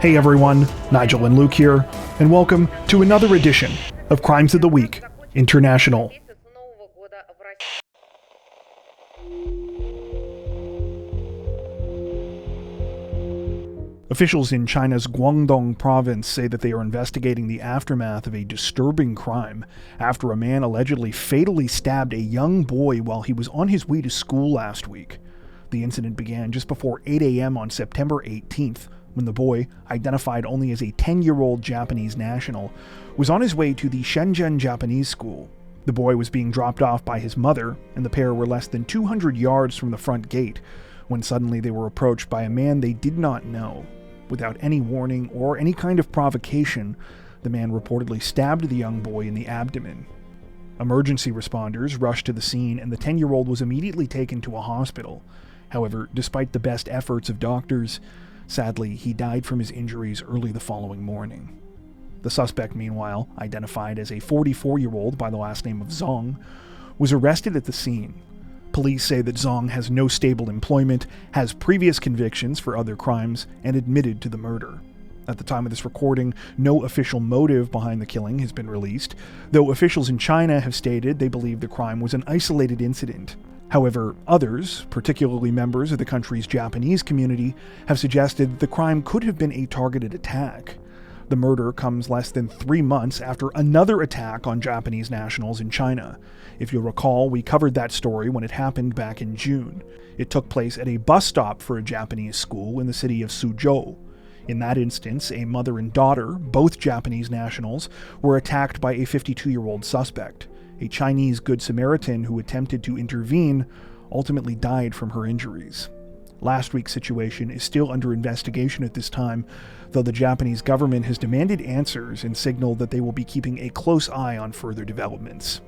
Hey everyone, Nigel and Luke here, and welcome to another edition of Crimes of the Week International. Officials in China's Guangdong province say that they are investigating the aftermath of a disturbing crime after a man allegedly fatally stabbed a young boy while he was on his way to school last week. The incident began just before 8 a.m. on September 18th, when the boy, identified only as a 10-year-old Japanese national, was on his way to the Shenzhen Japanese school. The boy was being dropped off by his mother, and the pair were less than 200 yards from the front gate, when suddenly they were approached by a man they did not know. Without any warning or any kind of provocation, the man reportedly stabbed the young boy in the abdomen. Emergency responders rushed to the scene, and the 10-year-old was immediately taken to a hospital. However, despite the best efforts of doctors, sadly, he died from his injuries early the following morning. The suspect, meanwhile, identified as a 44-year-old by the last name of Zong, was arrested at the scene. Police say that Zong has no stable employment, has previous convictions for other crimes, and admitted to the murder. At the time of this recording, no official motive behind the killing has been released, though officials in China have stated they believe the crime was an isolated incident. However, others, particularly members of the country's Japanese community, have suggested that the crime could have been a targeted attack. The murder comes less than 3 months after another attack on Japanese nationals in China. If you'll recall, we covered that story when it happened back in June. It took place at a bus stop for a Japanese school in the city of Suzhou. In that instance, a mother and daughter, both Japanese nationals, were attacked by a 52-year-old suspect. A Chinese Good Samaritan who attempted to intervene ultimately died from her injuries. Last week's situation is still under investigation at this time, though the Japanese government has demanded answers and signaled that they will be keeping a close eye on further developments.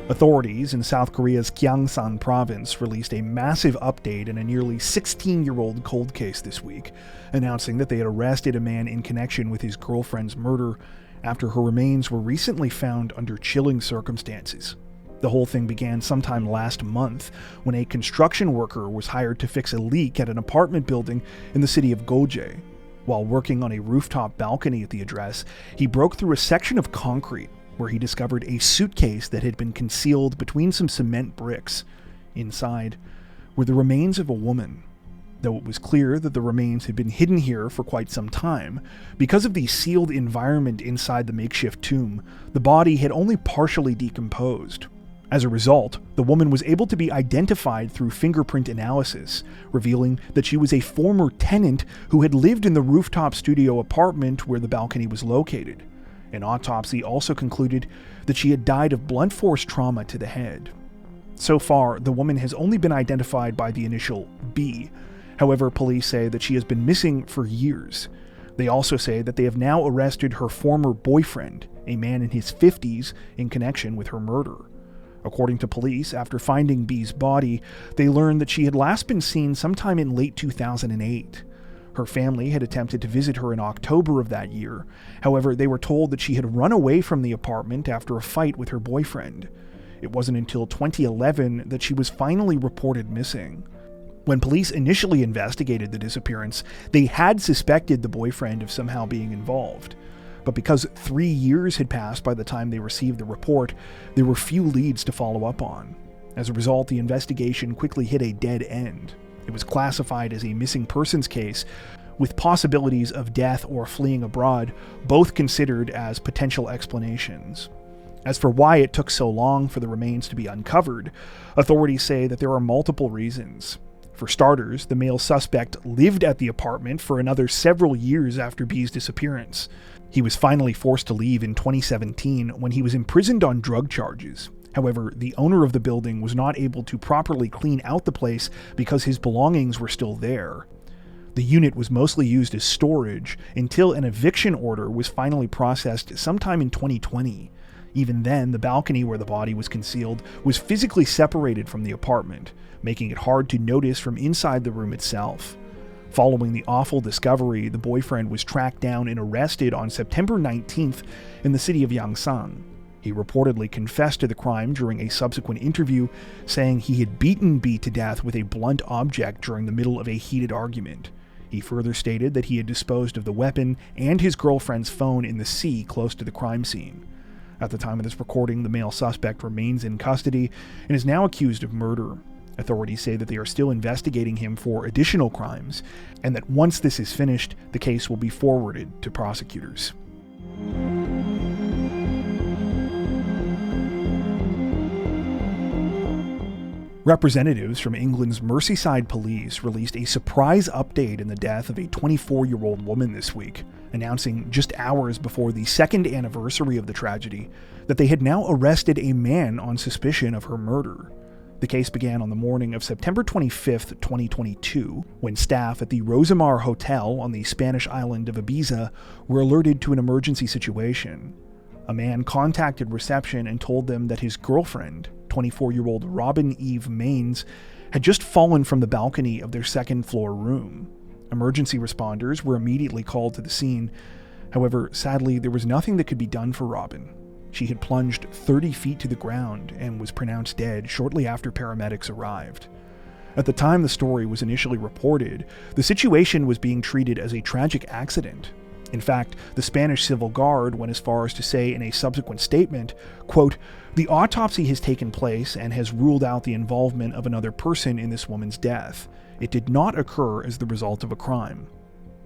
Authorities in South Korea's Gyeongsang province released a massive update in a nearly 16-year-old cold case this week, announcing that they had arrested a man in connection with his girlfriend's murder after her remains were recently found under chilling circumstances. The whole thing began sometime last month when a construction worker was hired to fix a leak at an apartment building in the city of Geoje. While working on a rooftop balcony at the address, he broke through a section of concrete where he discovered a suitcase that had been concealed between some cement bricks. Inside were the remains of a woman. Though it was clear that the remains had been hidden here for quite some time, because of the sealed environment inside the makeshift tomb, the body had only partially decomposed. As a result, the woman was able to be identified through fingerprint analysis, revealing that she was a former tenant who had lived in the rooftop studio apartment where the balcony was located. An autopsy also concluded that she had died of blunt force trauma to the head. So far, the woman has only been identified by the initial B. However, police say that she has been missing for years. They also say that they have now arrested her former boyfriend, a man in his 50s, in connection with her murder. According to police, after finding B's body, they learned that she had last been seen sometime in late 2008. Her family had attempted to visit her in October of that year. However, they were told that she had run away from the apartment after a fight with her boyfriend. It wasn't until 2011 that she was finally reported missing. When police initially investigated the disappearance, they had suspected the boyfriend of somehow being involved. But because 3 years had passed by the time they received the report, there were few leads to follow up on. As a result, the investigation quickly hit a dead end. It was classified as a missing persons case, with possibilities of death or fleeing abroad both considered as potential explanations. As for why it took so long for the remains to be uncovered, authorities say that there are multiple reasons. For starters, the male suspect lived at the apartment for another several years after B's disappearance. He was finally forced to leave in 2017 when he was imprisoned on drug charges. However, the owner of the building was not able to properly clean out the place because his belongings were still there. The unit was mostly used as storage until an eviction order was finally processed sometime in 2020. Even then, the balcony where the body was concealed was physically separated from the apartment, making it hard to notice from inside the room itself. Following the awful discovery, the boyfriend was tracked down and arrested on September 19th in the city of Yangsang. He reportedly confessed to the crime during a subsequent interview, saying he had beaten B to death with a blunt object during the middle of a heated argument. He further stated that he had disposed of the weapon and his girlfriend's phone in the sea close to the crime scene. At the time of this recording, the male suspect remains in custody and is now accused of murder. Authorities say that they are still investigating him for additional crimes, and that once this is finished, the case will be forwarded to prosecutors. Representatives from England's Merseyside police released a surprise update in the death of a 24-year-old woman this week, announcing just hours before the second anniversary of the tragedy that they had now arrested a man on suspicion of her murder. The case began on the morning of September 25, 2022, when staff at the Rosamar Hotel on the Spanish island of Ibiza were alerted to an emergency situation. A man contacted reception and told them that his girlfriend, 24-year-old Robin Eve Maines, had just fallen from the balcony of their second-floor room. Emergency responders were immediately called to the scene. However, sadly, there was nothing that could be done for Robin. She had plunged 30 feet to the ground and was pronounced dead shortly after paramedics arrived. At the time the story was initially reported, the situation was being treated as a tragic accident. In fact, the Spanish Civil Guard went as far as to say in a subsequent statement, quote, "The autopsy has taken place and has ruled out the involvement of another person in this woman's death. It did not occur as the result of a crime."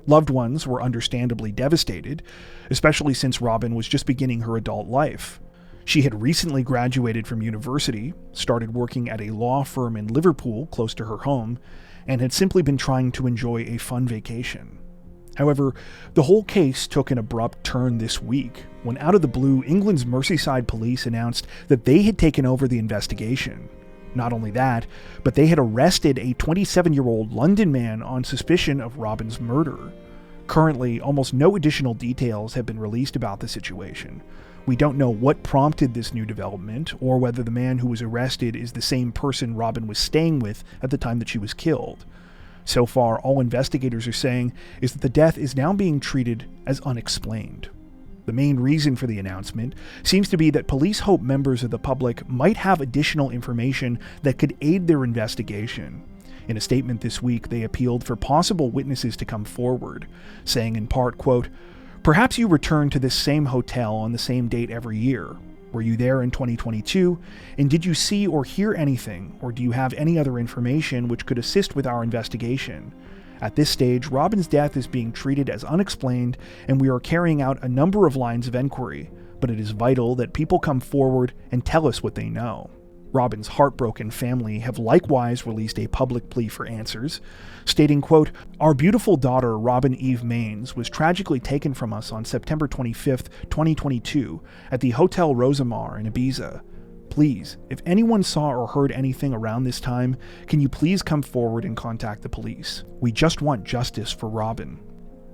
Loved ones were understandably devastated, especially since Robin was just beginning her adult life. She had recently graduated from university, started working at a law firm in Liverpool close to her home, and had simply been trying to enjoy a fun vacation. However, the whole case took an abrupt turn this week, when out of the blue, England's Merseyside police announced that they had taken over the investigation. Not only that, but they had arrested a 27-year-old London man on suspicion of Robin's murder. Currently, almost no additional details have been released about the situation. We don't know what prompted this new development, or whether the man who was arrested is the same person Robin was staying with at the time that she was killed. So far, all investigators are saying is that the death is now being treated as unexplained. The main reason for the announcement seems to be that police hope members of the public might have additional information that could aid their investigation. In a statement this week, they appealed for possible witnesses to come forward, saying in part, quote, "Perhaps you return to this same hotel on the same date every year. Were you there in 2022? And did you see or hear anything, or do you have any other information which could assist with our investigation? At this stage, Robin's death is being treated as unexplained, and we are carrying out a number of lines of inquiry, but it is vital that people come forward and tell us what they know." Robin's heartbroken family have likewise released a public plea for answers, stating, quote, "Our beautiful daughter, Robin Eve Maines, was tragically taken from us on September 25th, 2022, at the Hotel Rosamar in Ibiza. Please, if anyone saw or heard anything around this time, can you please come forward and contact the police? We just want justice for Robin."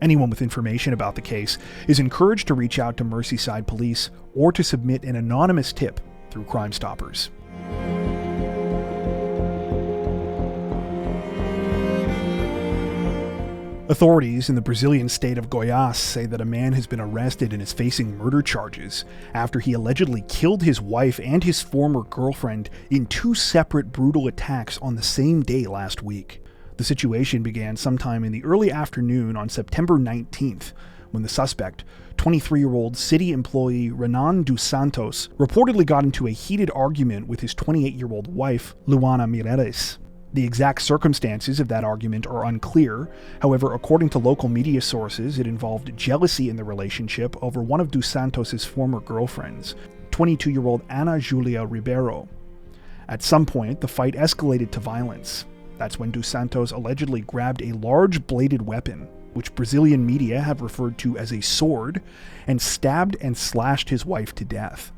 Anyone with information about the case is encouraged to reach out to Merseyside Police or to submit an anonymous tip through Crime Stoppers. Authorities in the Brazilian state of Goiás say that a man has been arrested and is facing murder charges after he allegedly killed his wife and his former girlfriend in two separate brutal attacks on the same day last week. The situation began sometime in the early afternoon on September 19th, when the suspect, 23-year-old city employee Renan dos Santos, reportedly got into a heated argument with his 28-year-old wife, Luana Mireles. The exact circumstances of that argument are unclear. However, according to local media sources, it involved jealousy in the relationship over one of dos Santos' former girlfriends, 22-year-old Ana Julia Ribeiro. At some point, the fight escalated to violence. That's when dos Santos allegedly grabbed a large bladed weapon, which Brazilian media have referred to as a sword, and stabbed and slashed his wife to death.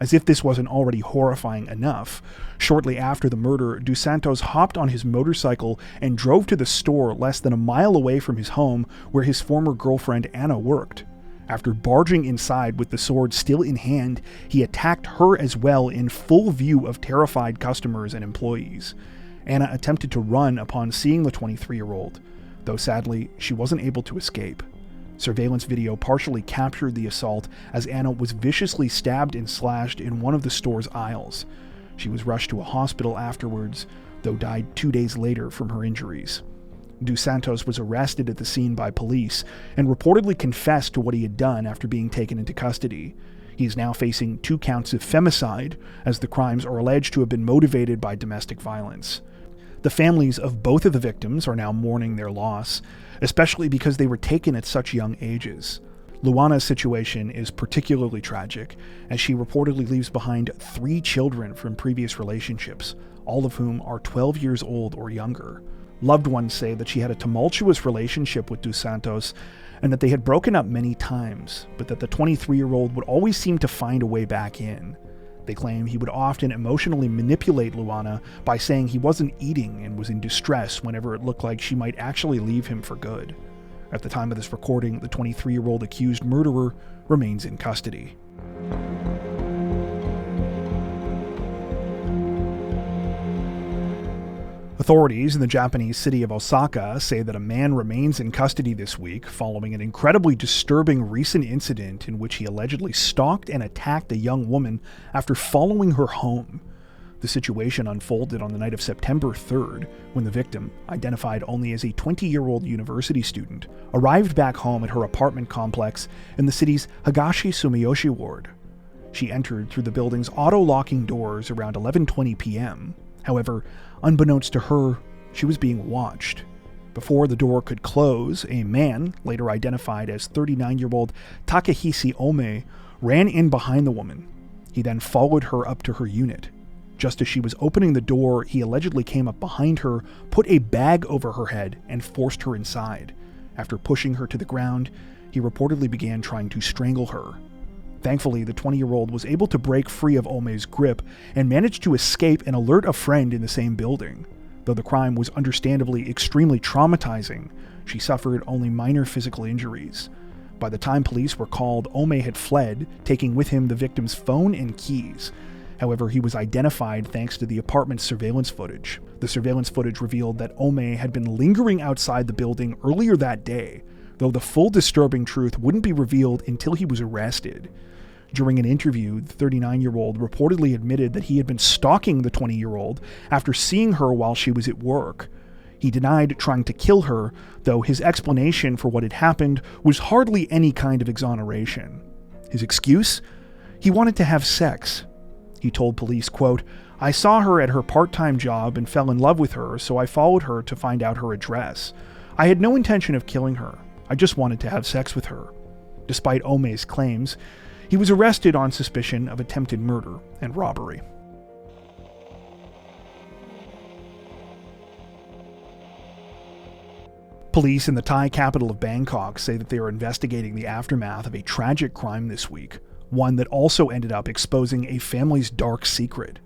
As if this wasn't already horrifying enough, shortly after the murder, dos Santos hopped on his motorcycle and drove to the store less than a mile away from his home where his former girlfriend Anna worked. After barging inside with the sword still in hand, he attacked her as well in full view of terrified customers and employees. Anna attempted to run upon seeing the 23-year-old, though sadly, she wasn't able to escape. Surveillance video partially captured the assault as Anna was viciously stabbed and slashed in one of the store's aisles. She was rushed to a hospital afterwards, though died 2 days later from her injuries. Dos Santos was arrested at the scene by police and reportedly confessed to what he had done after being taken into custody. He is now facing 2 counts of femicide, as the crimes are alleged to have been motivated by domestic violence. The families of both of the victims are now mourning their loss, especially because they were taken at such young ages. Luana's situation is particularly tragic, as she reportedly leaves behind 3 children from previous relationships, all of whom are 12 years old or younger. Loved ones say that she had a tumultuous relationship with Dos Santos and that they had broken up many times, but that the 23-year-old would always seem to find a way back in. They claim he would often emotionally manipulate Luana by saying he wasn't eating and was in distress whenever it looked like she might actually leave him for good. At the time of this recording, the 23-year-old accused murderer remains in custody. Authorities in the Japanese city of Osaka say that a man remains in custody this week following an incredibly disturbing recent incident in which he allegedly stalked and attacked a young woman after following her home. The situation unfolded on the night of September 3rd, when the victim, identified only as a 20-year-old university student, arrived back home at her apartment complex in the city's Higashi Sumiyoshi ward. She entered through the building's auto-locking doors around 11:20 p.m. However, unbeknownst to her, she was being watched. Before the door could close, a man, later identified as 39-year-old Takehisi Ome, ran in behind the woman. He then followed her up to her unit. Just as she was opening the door, he allegedly came up behind her, put a bag over her head, and forced her inside. After pushing her to the ground, he reportedly began trying to strangle her. Thankfully, the 20-year-old was able to break free of Ome's grip and managed to escape and alert a friend in the same building. Though the crime was understandably extremely traumatizing, she suffered only minor physical injuries. By the time police were called, Ome had fled, taking with him the victim's phone and keys. However, he was identified thanks to the apartment's surveillance footage. The surveillance footage revealed that Ome had been lingering outside the building earlier that day, though the full disturbing truth wouldn't be revealed until he was arrested. During an interview, the 39-year-old reportedly admitted that he had been stalking the 20-year-old after seeing her while she was at work. He denied trying to kill her, though his explanation for what had happened was hardly any kind of exoneration. His excuse? He wanted to have sex. He told police, quote, "I saw her at her part-time job and fell in love with her, so I followed her to find out her address. I had no intention of killing her. I just wanted to have sex with her." Despite Ome's claims, he was arrested on suspicion of attempted murder and robbery. Police in the Thai capital of Bangkok say that they are investigating the aftermath of a tragic crime this week, one that also ended up exposing a family's dark secret.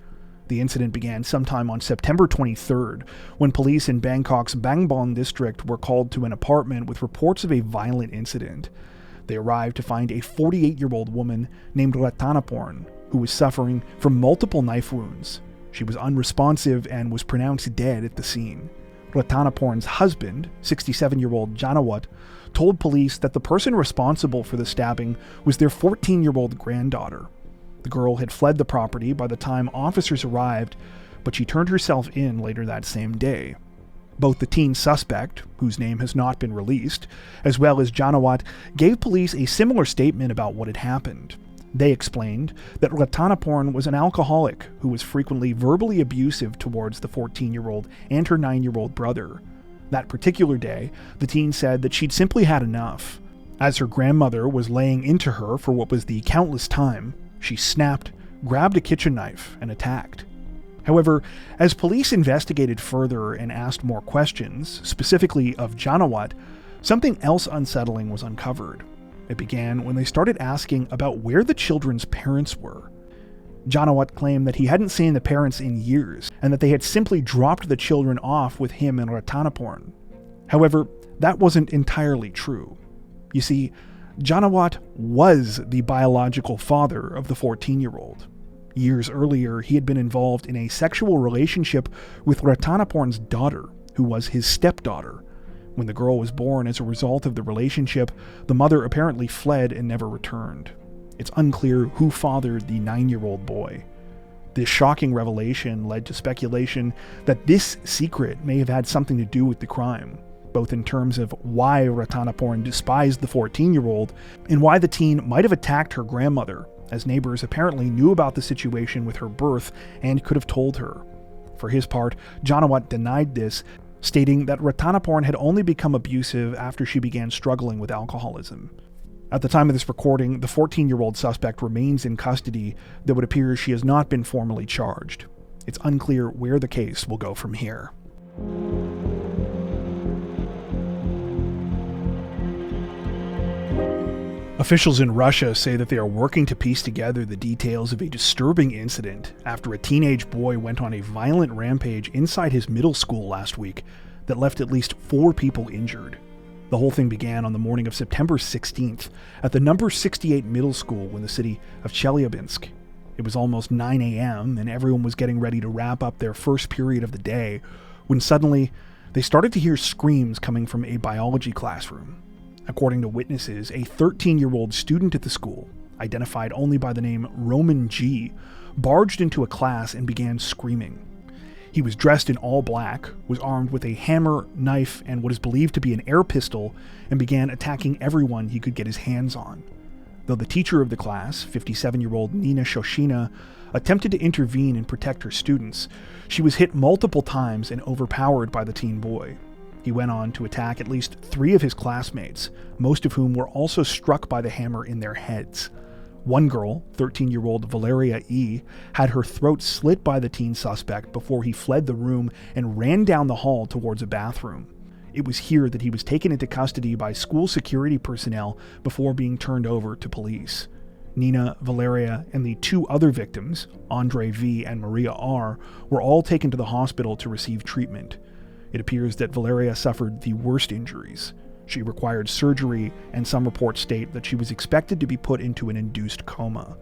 The incident began sometime on September 23rd, when police in Bangkok's Bangbon district were called to an apartment with reports of a violent incident. They arrived to find a 48-year-old woman named Ratanaporn, who was suffering from multiple knife wounds. She was unresponsive and was pronounced dead at the scene. Ratanaporn's husband, 67-year-old Janawat, told police that the person responsible for the stabbing was their 14-year-old granddaughter. The girl had fled the property by the time officers arrived, but she turned herself in later that same day. Both the teen suspect, whose name has not been released, as well as Janawat, gave police a similar statement about what had happened. They explained that Ratanaporn was an alcoholic who was frequently verbally abusive towards the 14-year-old and her 9-year-old brother. That particular day, the teen said that she'd simply had enough. As her grandmother was laying into her for what was the countless time, she snapped, grabbed a kitchen knife, and attacked. However, as police investigated further and asked more questions, specifically of Janawat, something else unsettling was uncovered. It began when they started asking about where the children's parents were. Janawat claimed that he hadn't seen the parents in years, and that they had simply dropped the children off with him and Ratanaporn. However, that wasn't entirely true. You see, Janawat was the biological father of the 14-year-old. Years earlier, he had been involved in a sexual relationship with Ratanaporn's daughter, who was his stepdaughter. When the girl was born as a result of the relationship, the mother apparently fled and never returned. It's unclear who fathered the 9-year-old boy. This shocking revelation led to speculation that this secret may have had something to do with the crime, both in terms of why Ratanaporn despised the 14-year-old and why the teen might have attacked her grandmother, as neighbors apparently knew about the situation with her birth and could have told her. For his part, Janawat denied this, stating that Ratanaporn had only become abusive after she began struggling with alcoholism. At the time of this recording, the 14-year-old suspect remains in custody, though it appears she has not been formally charged. It's unclear where the case will go from here. Officials in Russia say that they are working to piece together the details of a disturbing incident after a teenage boy went on a violent rampage inside his middle school last week that left at least 4 people injured. The whole thing began on the morning of September 16th at the number 68 middle school in the city of Chelyabinsk. It was almost 9 a.m. and everyone was getting ready to wrap up their first period of the day when suddenly they started to hear screams coming from a biology classroom. According to witnesses, a 13-year-old student at the school, identified only by the name Roman G, barged into a class and began screaming. He was dressed in all black, was armed with a hammer, knife, and what is believed to be an air pistol, and began attacking everyone he could get his hands on. Though the teacher of the class, 57-year-old Nina Shoshina, attempted to intervene and protect her students, she was hit multiple times and overpowered by the teen boy. He went on to attack at least 3 of his classmates, most of whom were also struck by the hammer in their heads. One girl, 13-year-old Valeria E., had her throat slit by the teen suspect before he fled the room and ran down the hall towards a bathroom. It was here that he was taken into custody by school security personnel before being turned over to police. Nina, Valeria, and the 2 other victims, Andre V. and Maria R., were all taken to the hospital to receive treatment. It appears that Valeria suffered the worst injuries. She required surgery, and some reports state that she was expected to be put into an induced coma.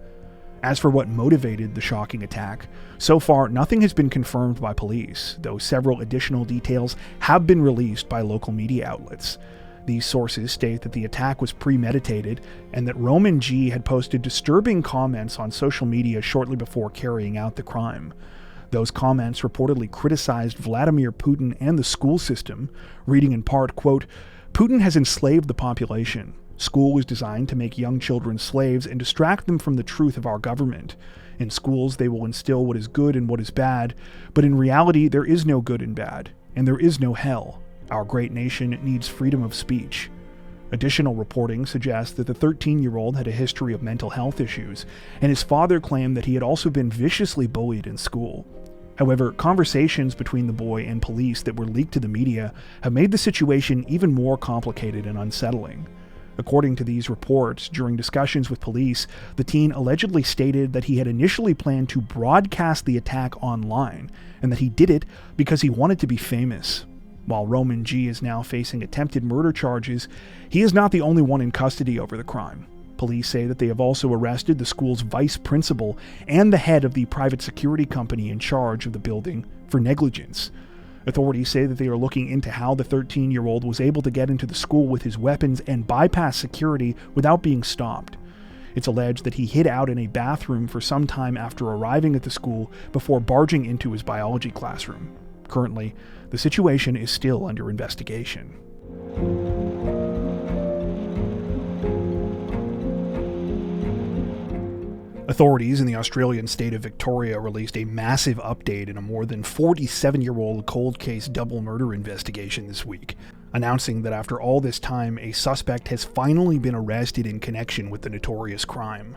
As for what motivated the shocking attack, so far nothing has been confirmed by police, though several additional details have been released by local media outlets. These sources state that the attack was premeditated and that Roman G had posted disturbing comments on social media shortly before carrying out the crime. Those comments reportedly criticized Vladimir Putin and the school system, reading in part, quote, "Putin has enslaved the population. School was designed to make young children slaves and distract them from the truth of our government. In schools, they will instill what is good and what is bad, but in reality, there is no good and bad, and there is no hell. Our great nation needs freedom of speech." Additional reporting suggests that the 13-year-old had a history of mental health issues, and his father claimed that he had also been viciously bullied in school. However, conversations between the boy and police that were leaked to the media have made the situation even more complicated and unsettling. According to these reports, during discussions with police, the teen allegedly stated that he had initially planned to broadcast the attack online, and that he did it because he wanted to be famous. While Roman G is now facing attempted murder charges, he is not the only one in custody over the crime. Police say that they have also arrested the school's vice principal and the head of the private security company in charge of the building for negligence. Authorities say that they are looking into how the 13-year-old was able to get into the school with his weapons and bypass security without being stopped. It's alleged that he hid out in a bathroom for some time after arriving at the school before barging into his biology classroom. Currently, the situation is still under investigation. Authorities in the Australian state of Victoria released a massive update in a more than 47-year-old cold case double murder investigation this week, announcing that after all this time, a suspect has finally been arrested in connection with the notorious crime.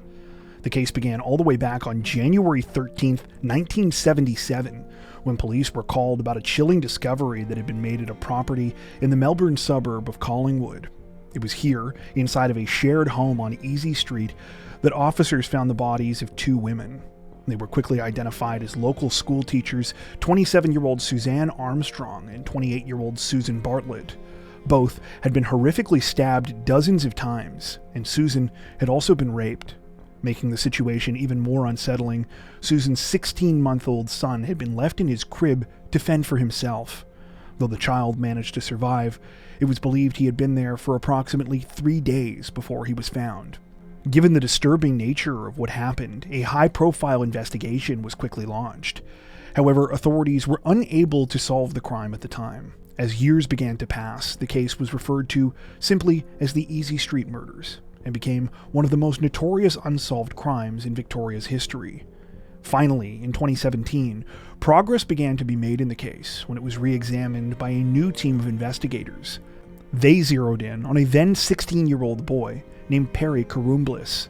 The case began all the way back on January 13, 1977, when police were called about a chilling discovery that had been made at a property in the Melbourne suburb of Collingwood. It was here, inside of a shared home on Easy Street, that officers found the bodies of 2 women. They were quickly identified as local school teachers, 27-year-old Suzanne Armstrong and 28-year-old Susan Bartlett. Both had been horrifically stabbed dozens of times, and Susan had also been raped. Making the situation even more unsettling, Susan's 16-month-old son had been left in his crib to fend for himself. Though the child managed to survive, it was believed he had been there for approximately 3 days before he was found. Given the disturbing nature of what happened, a high-profile investigation was quickly launched. However, authorities were unable to solve the crime at the time. As years began to pass, the case was referred to simply as the Easy Street Murders, and became one of the most notorious unsolved crimes in Victoria's history. Finally, in 2017, progress began to be made in the case when it was re-examined by a new team of investigators. They zeroed in on a then 16-year-old boy named Perry Karumblis.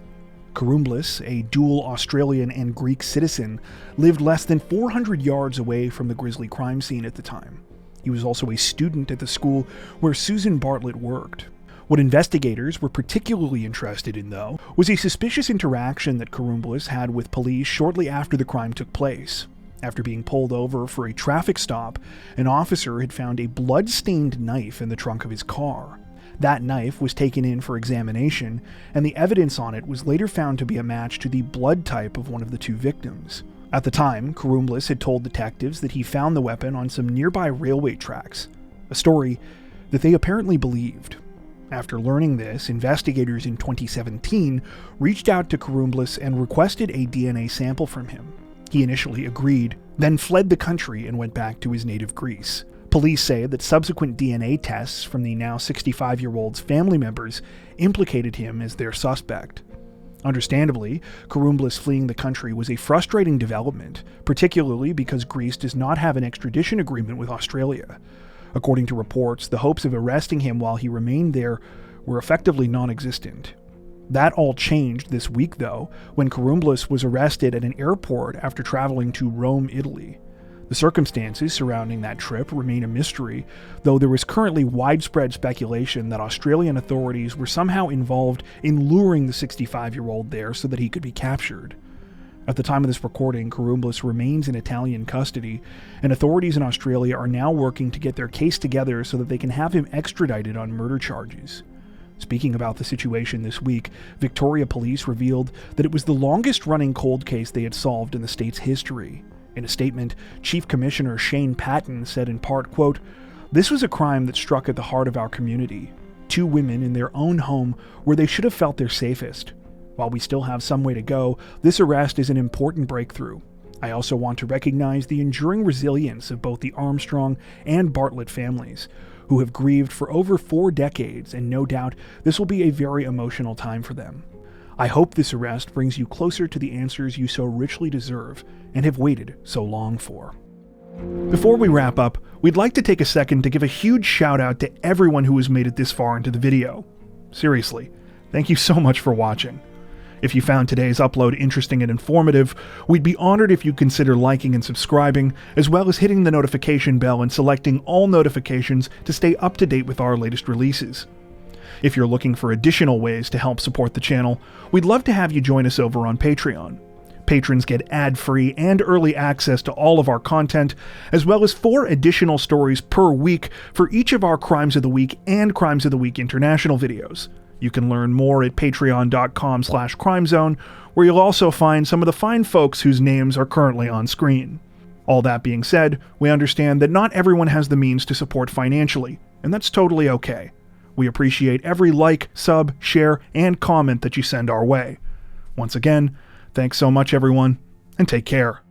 Karumblis, a dual Australian and Greek citizen, lived less than 400 yards away from the grisly crime scene at the time. He was also a student at the school where Susan Bartlett worked. What investigators were particularly interested in, though, was a suspicious interaction that Karumblis had with police shortly after the crime took place. After being pulled over for a traffic stop, an officer had found a blood-stained knife in the trunk of his car. That knife was taken in for examination, and the evidence on it was later found to be a match to the blood type of one of the two victims. At the time, Karumblis had told detectives that he found the weapon on some nearby railway tracks, a story that they apparently believed. After learning this, investigators in 2017 reached out to Karumblis and requested a DNA sample from him. He initially agreed, then fled the country and went back to his native Greece. Police say that subsequent DNA tests from the now 65-year-old's family members implicated him as their suspect. Understandably, Karumblis fleeing the country was a frustrating development, particularly because Greece does not have an extradition agreement with Australia. According to reports, the hopes of arresting him while he remained there were effectively non-existent. That all changed this week, though, when Karumblis was arrested at an airport after traveling to Rome, Italy. The circumstances surrounding that trip remain a mystery, though there is currently widespread speculation that Australian authorities were somehow involved in luring the 65-year-old there so that he could be captured. At the time of this recording, Karumblis remains in Italian custody, and authorities in Australia are now working to get their case together so that they can have him extradited on murder charges. Speaking about the situation this week, Victoria Police revealed that it was the longest-running cold case they had solved in the state's history. In a statement, Chief Commissioner Shane Patton said in part, quote, "This was a crime that struck at the heart of our community. 2 women in their own home where they should have felt their safest. While we still have some way to go, this arrest is an important breakthrough. I also want to recognize the enduring resilience of both the Armstrong and Bartlett families, who have grieved for over 4 decades, and no doubt this will be a very emotional time for them. I hope this arrest brings you closer to the answers you so richly deserve and have waited so long for." Before we wrap up, we'd like to take a second to give a huge shout out to everyone who has made it this far into the video. Seriously, thank you so much for watching. If you found today's upload interesting and informative, we'd be honored if you'd consider liking and subscribing, as well as hitting the notification bell and selecting all notifications to stay up to date with our latest releases. If you're looking for additional ways to help support the channel, we'd love to have you join us over on Patreon. Patrons get ad-free and early access to all of our content, as well as 4 additional stories per week for each of our Crimes of the Week and Crimes of the Week International videos. You can learn more at patreon.com/crimezone, where you'll also find some of the fine folks whose names are currently on screen. All that being said, we understand that not everyone has the means to support financially, and that's totally okay. We appreciate every like, sub, share, and comment that you send our way. Once again, thanks so much everyone, and take care.